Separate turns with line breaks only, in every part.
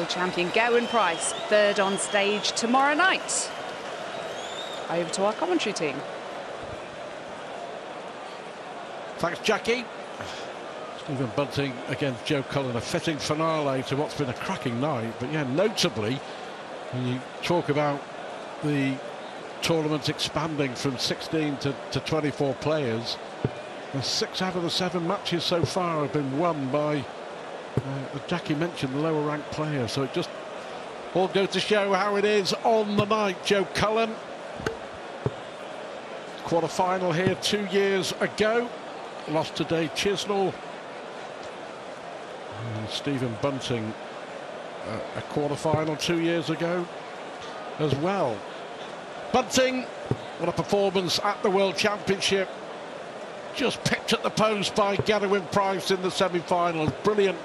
champion Gerwyn Price, third on stage tomorrow night. Over to our commentary team.
Thanks, Jackie. Stephen Bunting against Joe Cullen, a fitting finale to what's been a cracking night. But yeah, notably, when you talk about the tournament expanding from 16 to 24 players, 6 out of the 7 matches so far have been won by, as Jackie mentioned, the lower ranked players. So it just all goes to show how it is on the night. Joe Cullen, quarter-final here 2 years ago, lost to Dave Chisnell. And Stephen Bunting, a quarter-final 2 years ago as well. Bunting, what a performance at the World Championship. Just picked at the post by Gerwyn Price in the semi-finals. Brilliant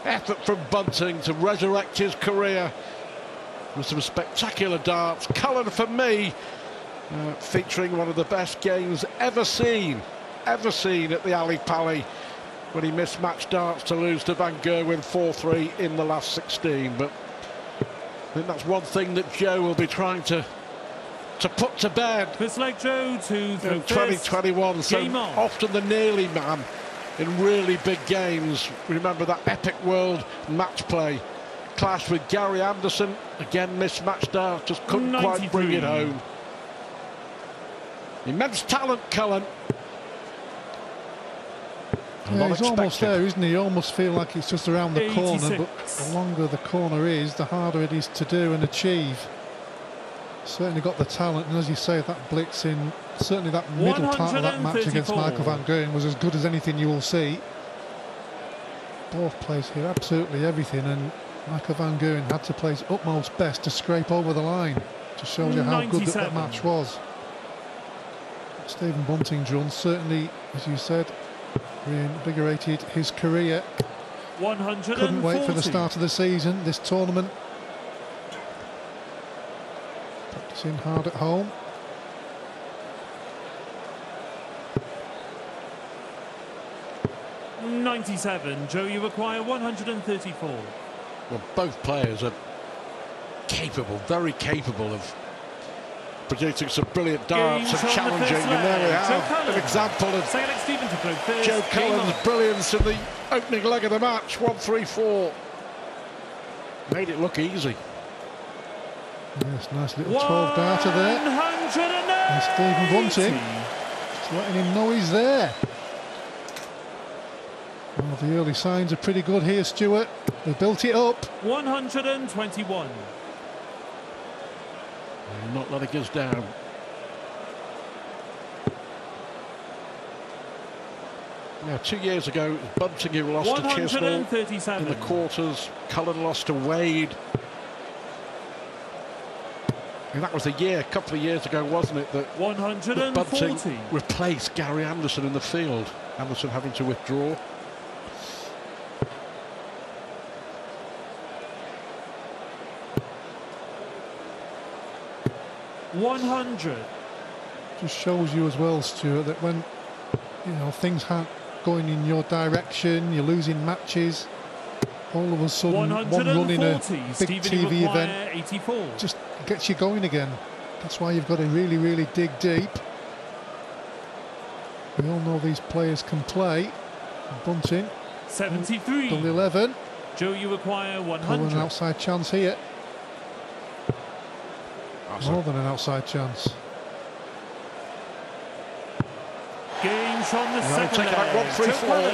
effort from Bunting to resurrect his career with some spectacular darts. Cullen, for me, featuring one of the best games ever seen at the Ali Pali, when he mismatched darts to lose to Van Gerwen 4-3 in the last 16. But I think that's one thing that Joe will be trying to put to bed
First leg, Joe, to the
2021. So often the nearly man in really big games. Remember that epic world match play clash with Gary Anderson. Again, mismatched darts, just couldn't
93.
quite bring it home. Immense talent, Cullen.
Yeah, he's almost there, isn't he? You almost feel like it's just around the
86.
corner, but the longer the corner is, the harder it is to do and achieve. Certainly got the talent, and as you say, that blitz in certainly that middle part of that match against Michael Van Gerwen was as good as anything you will see. Both players here, absolutely everything, and Michael Van Gerwen had to play his utmost best to scrape over the line. Just shows you how good that match was. Stephen Bunting's run certainly, as you said, reinvigorated his career.
140.
Couldn't wait for the start of the season, this tournament. Practicing hard at home.
.97. Joe, you require 134.
Well, both players are capable, very capable of producing some brilliant darts and challenging, and there we have an example of Joe Cullen's brilliance in the opening leg of the match. 1-3-4. Made it look easy.
Yes, nice little 12 darter there. And Stephen Bunting just letting him know he's there. Well, the early signs are pretty good here, Stuart. They built it up.
121.
Not letting us down. Yeah, 2 years ago, it was Bunting who lost to Chisnell in the quarters. Cullen lost to Wade. And that was a couple of years ago, wasn't it, that Bunting replaced Gary Anderson in the field. Anderson having to withdraw.
.100.
Just shows you as well, Stuart, that when things aren't going in your direction, you're losing matches, all of a sudden one run in a big TV event
84.
just gets you going again. That's why you've got to really, really dig deep. We all know these players can play. Bunting
73.
done the 11.
Joe, you require 100.
Probably an outside chance here. More than an outside chance.
Games from the second
take it out,
leg.
1-3-4.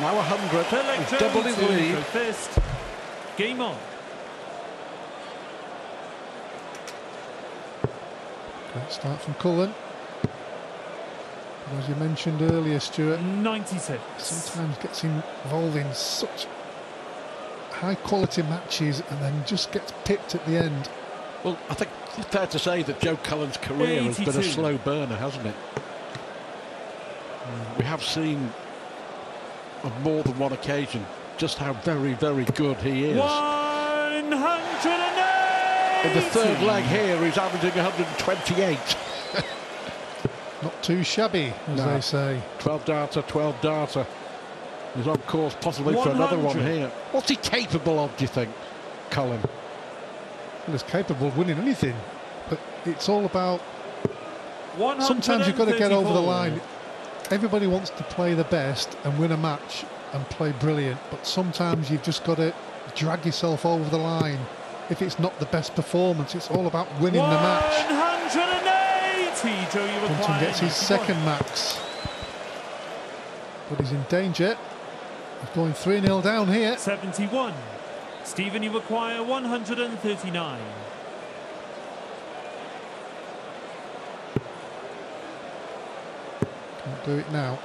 Now 100. He's doubled his lead.
First. Game on.
Great start from Cullen. As you mentioned earlier, Stuart,
96.
sometimes gets involved in such high quality matches and then just gets pipped at the end.
Well, I think it's fair to say that Joe Cullen's career has been a slow burner, hasn't it? We have seen on more than one occasion just how very, very good he is.
180.
In the third leg here, he's averaging 128.
Not too shabby, as they say.
12 darter. He's on course possibly for another one here. What's he capable of, do you think? Cullen?
Well, he's capable of winning anything, but it's all about... Sometimes you've got to get over the line. Everybody wants to play the best and win a match and play brilliant, but sometimes you've just got to drag yourself over the line. If it's not the best performance, it's all about winning the match.
180, Joe, you
Bunting gets his second max, but he's in danger of going 3-0 down here.
71. Stephen, you require 139.
Can't do it now.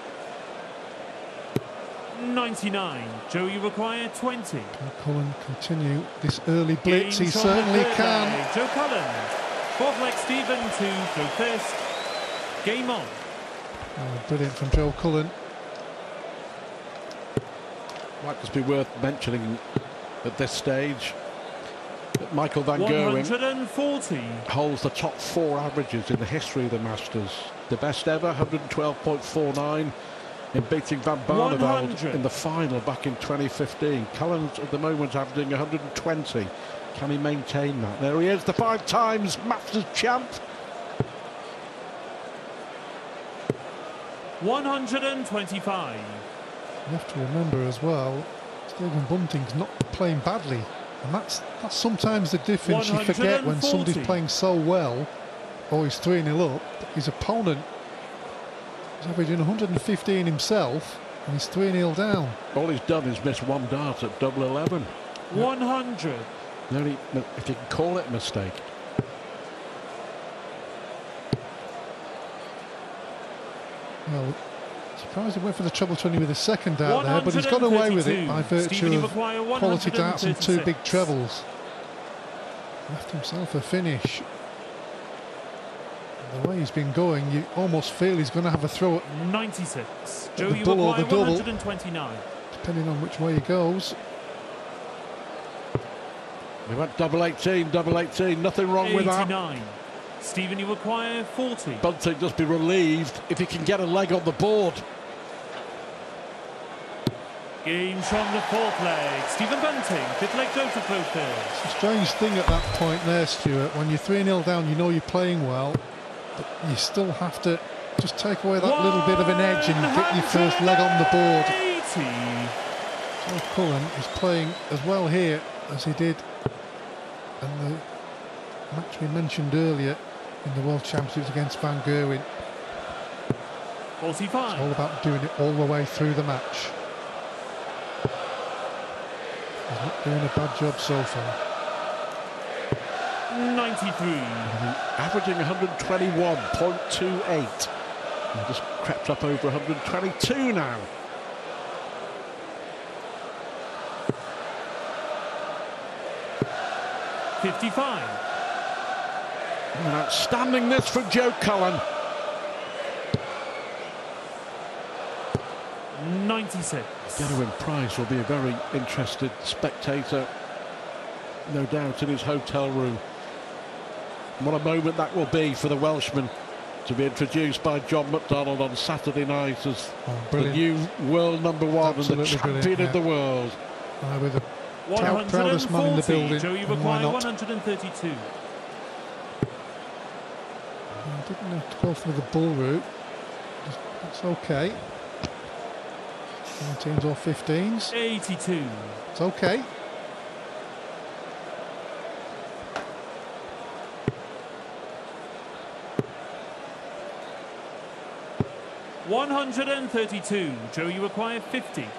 99. Joe, you require 20.
Can Cullen continue this early blitz? He certainly can.
Joe Cullen. Fourth leg Stephen to throw first. Game on.
Oh, brilliant from Joe Cullen.
Might just be worth mentioning at this stage that Michael van Gerwen
140.
holds the top 4 averages in the history of the Masters. The best ever, 112.49, in beating Van Barneveld in the final back in 2015. Cullen's at the moment averaging 120. Can he maintain that? There he is, the 5 times Masters champ.
125.
You have to remember as well, Stephen Bunting's not playing badly, and that's sometimes the difference you forget when somebody's playing so well, or he's 3-0 up. His opponent is averaging 115 himself, and he's 3-0 down.
All he's done is miss 1 dart at double 11.
100.
Nearly, if you can call it a mistake.
Well, surprised he went for the treble 20 with a second dart there, but he's got away with it by virtue of quality darts and 2 big trebles. Left himself a finish. And the way he's been going, you almost feel he's going to have a throw at
96. Joe,
the
you
bull or the
require
double,
129.
depending on which way he goes.
We went double 18, nothing wrong
89.
with that.
Stephen, you require 40.
Bunting just be relieved if he can get a leg on the board.
Game from the 4th leg. Stephen Bunting, 5th leg Joe to throw first.
It's a strange thing at that point there, Stuart. When you're 3-0 down, you know you're playing well, but you still have to just take away that little bit of an edge and get your first leg on the board.
80.
Joe Cullen is playing as well here as he did in the match we mentioned earlier in the World Championships against Van Gerwen.
45.
It's all about doing it all the way through the match. He's not doing a bad job so far.
93.
Averaging 121.28. And just crept up over 122 now. An outstanding miss from Joe Cullen.
96.
Gerwyn Price will be a very interested spectator, no doubt, in his hotel room. What a moment that will be for the Welshman to be introduced by John McDonnell on Saturday night as the new world #1 and the champion of the world.
With the proudest man in the building.
Joe, you require 132.
Didn't have to go through the bull route. It's okay. 19s or 15s.
82.
It's okay.
$132. Joe, you require 50.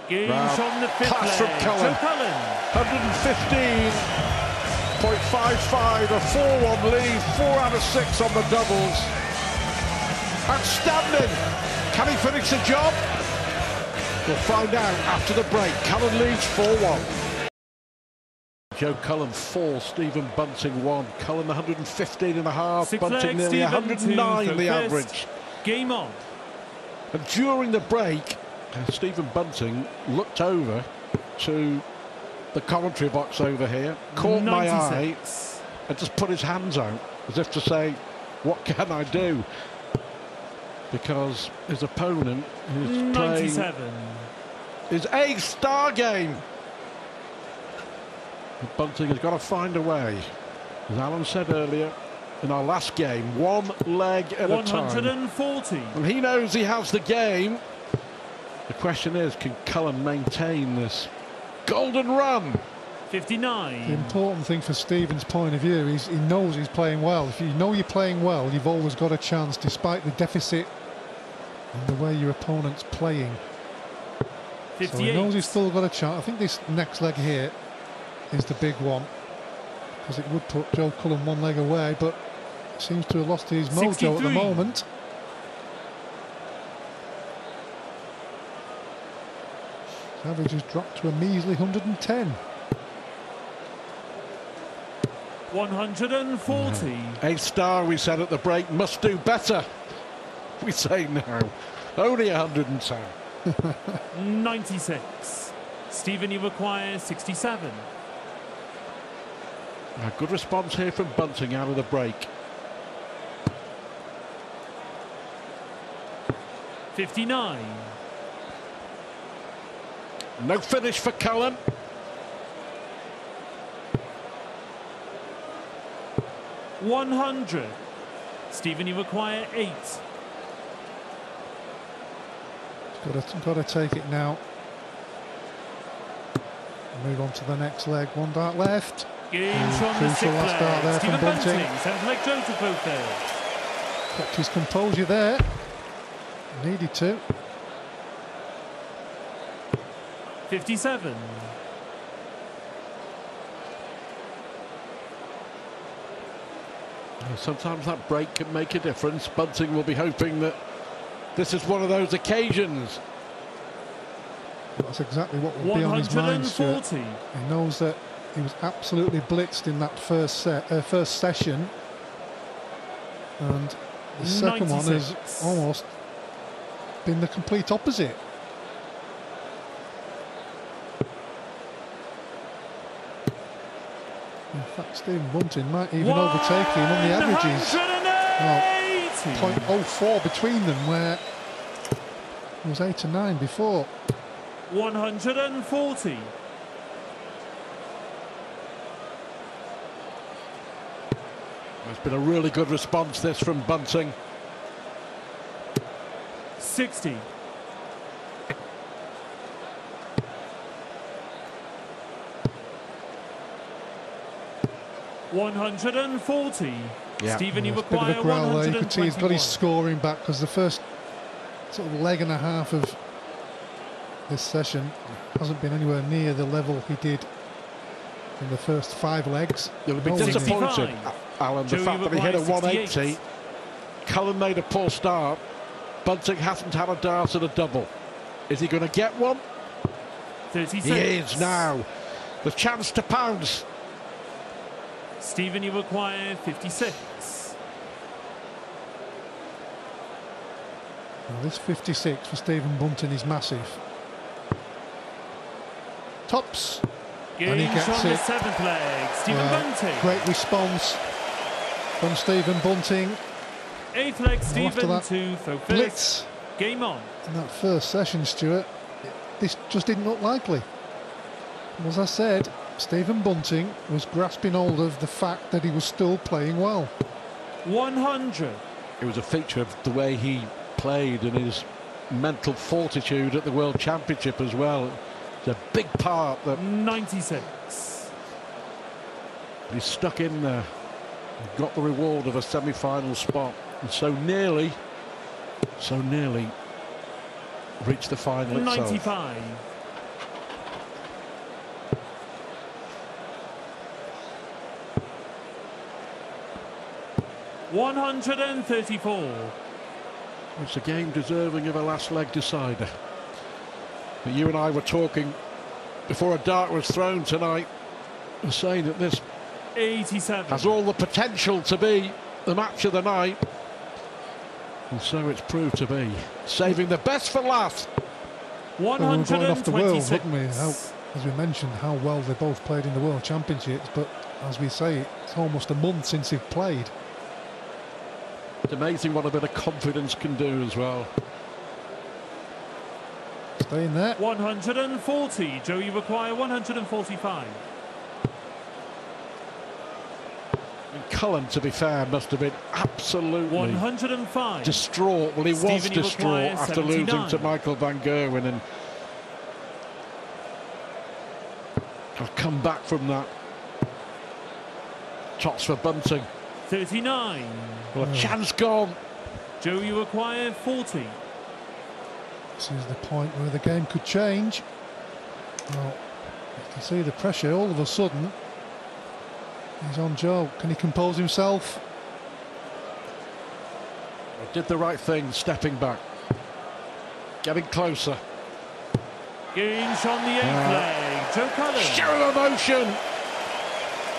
Game from the 5th leg.
From Cullen.
Joe Cullen.
115.55, a 4-1 lead, 4 out of 6 on the doubles. Outstanding. Can he finish the job? We'll find out after the break. Cullen leads 4-1. Joe Cullen 4, Stephen Bunting 1. Cullen 115.5, Bunting nearly 109 the average.
Game on.
And during the break, Stephen Bunting looked over to the commentary box over here, caught 96. My eye, and just put his hands out as if to say, what can I do? because his opponent is playing
97.
his 8th star game. And Bunting has got to find a way. As Alan said earlier, in our last game, one leg at a time.
140.
And he knows he has the game. The question is, can Cullen maintain this golden run?
59.
The important thing for Stephen's point of view is he knows he's playing well. If you know you're playing well, you've always got a chance, despite the deficit and the way your opponent's playing.
58.
So he knows he's still got a chance. I think this next leg here is the big one, because it would put Joe Cullen one leg away, but seems to have lost his mojo
63.
at the moment. His average has dropped to a measly 110.
140.
8th star, we said at the break, must do better. We say now, only 110.
96. Stephen, you require 67.
A good response here from Bunting out of the break.
59.
No finish for Cullen.
100. Stephen, you require 8.
Got to take it now. Move on to the next leg. One dart left.
Games from the
Crucial
6th
last start
leg.
there
Stephen
from Bunting.
Bunting. 7th leg Joseph Lopez.
Kept his composure there. Needed to.
57.
Sometimes that break can make a difference. Bunting will be hoping that this is one of those occasions.
That's exactly what will be on his mind, Stuart.
140.
He knows that he was absolutely blitzed in that first session, and the second one has
96.
almost been the complete opposite. In fact, Stephen Bunting might even overtake him on the averages. 0.04 between them, where it was 8 to 9 before.
140.
It's been a really good response, this, from Bunting.
60. 140.
Yeah.
Stephen, you
Bit of a
require
growl there. You could see he's got his
121.
scoring back, because the first sort of leg and a half of this session hasn't been anywhere near the level he did in the first 5 legs.
You'll be
No
disappointed,
65.
Alan, the
Joe,
fact
you
that he hit a
require
180.
68.
Cullen made a poor start. Bunting hasn't had a dart at a double. Is he going to get one?
36.
He is now. The chance to pounce.
Stephen, you require 56.
Well, this 56 for Stephen Bunting is massive. Tops. And he
Games
gets
on the
it.
7th leg. Stephen Bunting.
Great response from Stephen Bunting.
8th leg.
after
Stephen
that
to throw first.
Blitz
Game on.
in that first session, Stuart, this just didn't look likely. As I said, Stephen Bunting was grasping hold of the fact that he was still playing well.
100.
It was a feature of the way he played and his mental fortitude at the World Championship as well. It's a big part that
96.
he's stuck in there and got the reward of a semi-final spot, and so nearly reached the final itself.
95. 134.
It's a game deserving of a last leg decider. But you and I were talking before a dart was thrown tonight, saying that this
87.
has all the potential to be the match of the night, and so it's proved to be. Saving the best for last.
Well, we were going off the world,
126.
wouldn't we? As we mentioned, how well they both played in the World Championships, but as we say, it's almost a month since they've played.
It's amazing what a bit of confidence can do as well.
Stay in there.
140. Joe, you require 145.
And Cullen, to be fair, must have been absolutely
105.
distraught. Well, he was
Stephen, you
distraught
require
after losing
79.
to Michael van Gerwen, and I'll come back from that. Tops for Bunting.
39.
Well, a chance gone.
Joe, you require 40.
This is the point where the game could change. Well, you can see the pressure all of a sudden. He's on Joe. Can he compose himself?
Did the right thing, stepping back. Getting closer.
Inch on the 8th leg. Joe Cullen.
Show of emotion.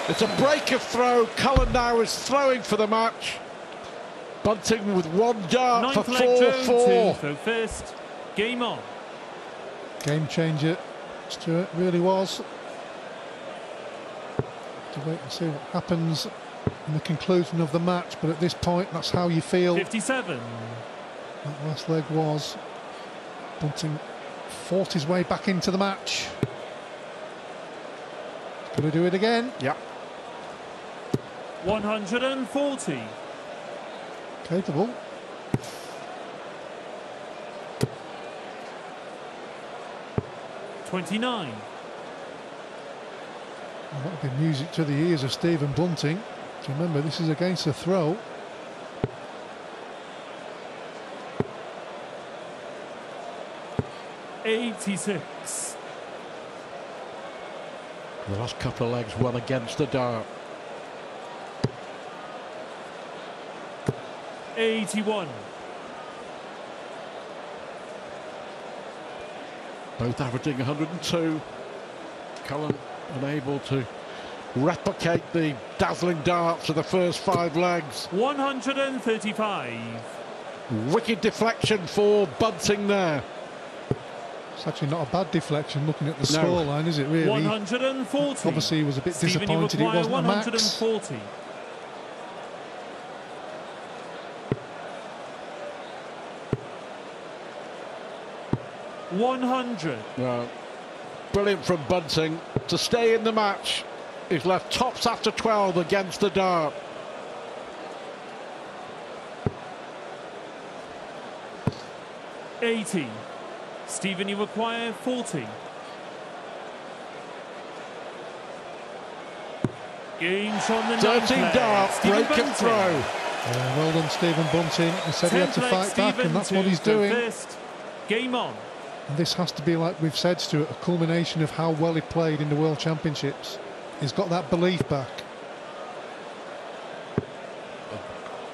It's a break of throw. Cullen now is throwing for the match. Bunting with one dart for
9th leg, Joe.
4-4.
Throw first. Game on.
Game changer, Stuart, really was. To wait and see what happens in the conclusion of the match, but at this point, that's how you feel.
57.
That last leg was. Bunting fought his way back into the match. Going to do it again.
Yeah.
140.
Capable.
'29.
Well, that would be music to the ears of Stephen Bunting. Remember, this is against a throw.
'86.
The last couple of legs won against the dart.
81.
Both averaging 102. Cullen unable to replicate the dazzling darts of the first 5 legs.
135.
Wicked deflection for Bunting there.
It's actually not a bad deflection looking at the
No.
scoreline, is it really?
140.
Obviously he was a bit
Stephen,
disappointed
you
it
require
wasn't a max.
140.
Well, brilliant from Bunting to stay in the match. He's left tops after 12 against the dart.
'80. Stephen, you require 40. Inch on the
13
9th
dart,
leg. Stephen
break and
Bunting.
throw.
Yeah, well done, Stephen Bunting. He said he had to
10th leg,
fight back,
Stephen,
and that's what
to
he's
throw
doing.
first. Game on.
And this has to be, like we've said, Stuart, a culmination of how well he played in the World Championships. He's got that belief back.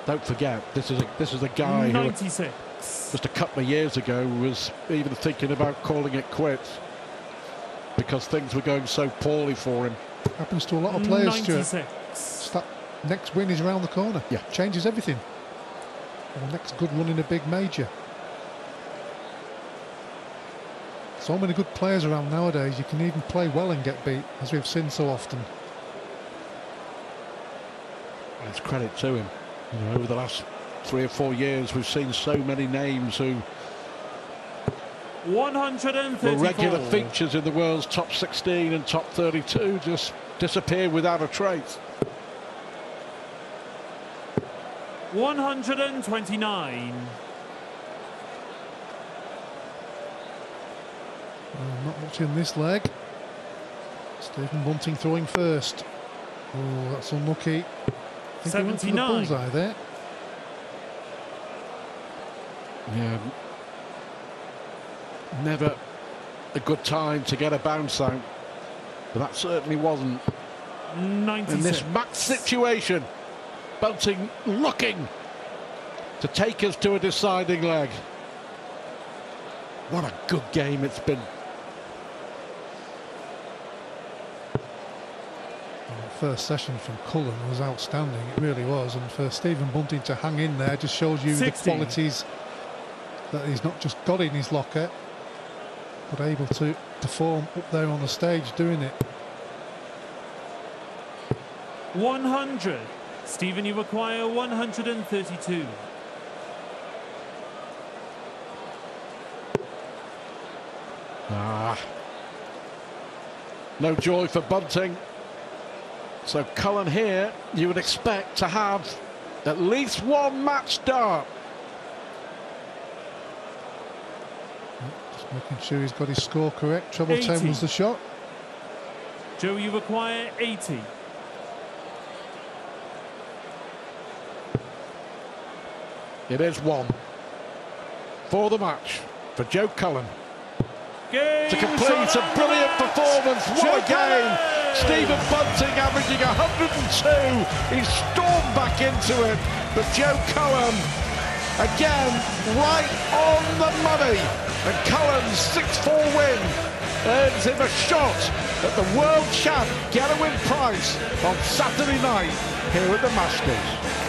Don't forget, this is a guy who
96.
just a couple of years ago was even thinking about calling it quits because things were going so poorly for him.
Happens to a lot of players, Stuart.
96.
Just that next win is around the corner.
Yeah.
Changes everything. Or next good run in a big major. So many good players around nowadays, you can even play well and get beat, as we've seen so often.
And it's credit to him. You know, over the last 3 or 4 years, we've seen so many names who
134.
were regular features in the world's top 16 and top 32 just disappear without a trace.
129.
Not much in this leg. Stephen Bunting throwing first. Oh, that's unlucky. I think he went for the
79.
bullseye there.
Yeah. Never a good time to get a bounce out, but that certainly wasn't
96.
in this match situation. Bunting looking to take us to a deciding leg. What a good game it's been.
First session from Cullen was outstanding, it really was, and for Stephen Bunting to hang in there just shows you
60.
the qualities that he's not just got in his locker, but able to perform up there on the stage doing it.
100. Stephen, you require 132.
No joy for Bunting. So Cullen here, you would expect to have at least one match dart.
Just making sure he's got his score correct. Treble 10
80.
was the shot.
Joe, you require 80.
It is one for the match for Joe Cullen.
Game
To complete a brilliant performance. What a game! Stephen Bunting averaging 102. He stormed back into it, but Joe Cullen again right on the money. And Cullen's 6-4 win earns him a shot at the World Champ Getaway prize on Saturday night here at the Masters.